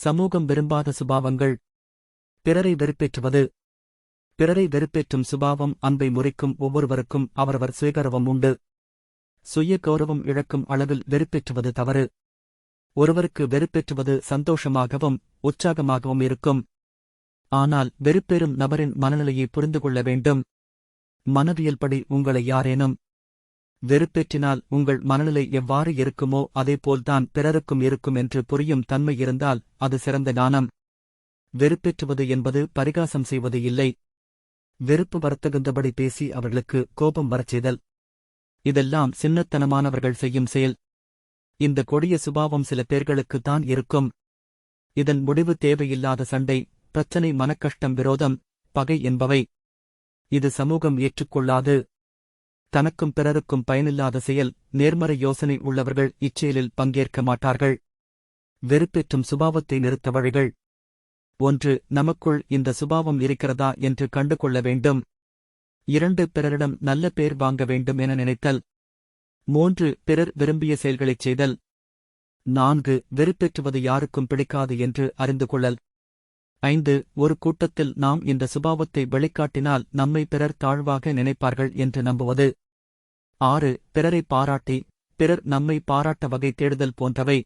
சமூகம் விரும்பாத சுபாவங்கள். பிறரை வெறுப்பேற்றுவது. பிறரை வெறுப்பேற்றும் சுபாவம் அன்பை முறிக்கும். ஒவ்வொருவருக்கும் அவரவர் சுயகௌரவம் உண்டு. சுய கௌரவம் இழக்கும் அளவில் வெறுப்பேற்றுவது தவறு. ஒருவருக்கு வெறுப்பேற்றுவது சந்தோஷமாகவும் உற்சாகமாகவும் இருக்கும். ஆனால் வெறுப்பேறும் நபரின் மனநிலையை புரிந்து கொள்ள வேண்டும். மனவியல்படி உங்களை யாரேனும் வெறுப்பேற்றினால் உங்கள் மனநிலை எவ்வாறு இருக்குமோ அதேபோல்தான் பிறருக்கும் இருக்கும் என்று புரியும் தன்மை இருந்தால் அது சிறந்த ஞானம். வெறுப்பேற்றுவது என்பது பரிகாசம் செய்வது இல்லை. வெறுப்பு வரத்தகுந்தபடி பேசி அவர்களுக்கு கோபம் வரச் செய்தல். இதெல்லாம் சின்னத்தனமானவர்கள் செய்யும் செயல். இந்த கொடிய சுபாவம் சில பேர்களுக்குத்தான் இருக்கும். இதன் முடிவு தேவையில்லாத சண்டை, பிரச்சனை, மனக்கஷ்டம், விரோதம், பகை என்பவை. இது சமூகம் ஏற்றுக்கொள்ளாது. தனக்கும் பிறருக்கும் பயனில்லாத செயல். நேர்மறை யோசனை உள்ளவர்கள் இச்செயலில் பங்கேற்க மாட்டார்கள். வெறுப்பேற்றும் சுபாவத்தை நிறுத்த வழிகள். 1. நமக்குள் இந்த சுபாவம் இருக்கிறதா என்று கண்டு கொள்ள வேண்டும். 2. பிறரிடம் நல்ல பேர் வாங்க வேண்டும் என நினைத்தல். 3. பிறர் விரும்பிய செயல்களைச் செய்தல். 4. வெறுப்பேற்றுவது யாருக்கும் பிடிக்காது என்று அறிந்து கொள்ளல். 5. ஒரு கூட்டத்தில் நாம் இந்த சுபாவத்தை வெளிக்காட்டினால் நம்மை பிறர் தாழ்வாக நினைப்பார்கள் என்று நம்புவது. 6. பிறரை பாராட்டி பிறர் நம்மை பாராட்ட வகை தேடுதல் போன்றவை.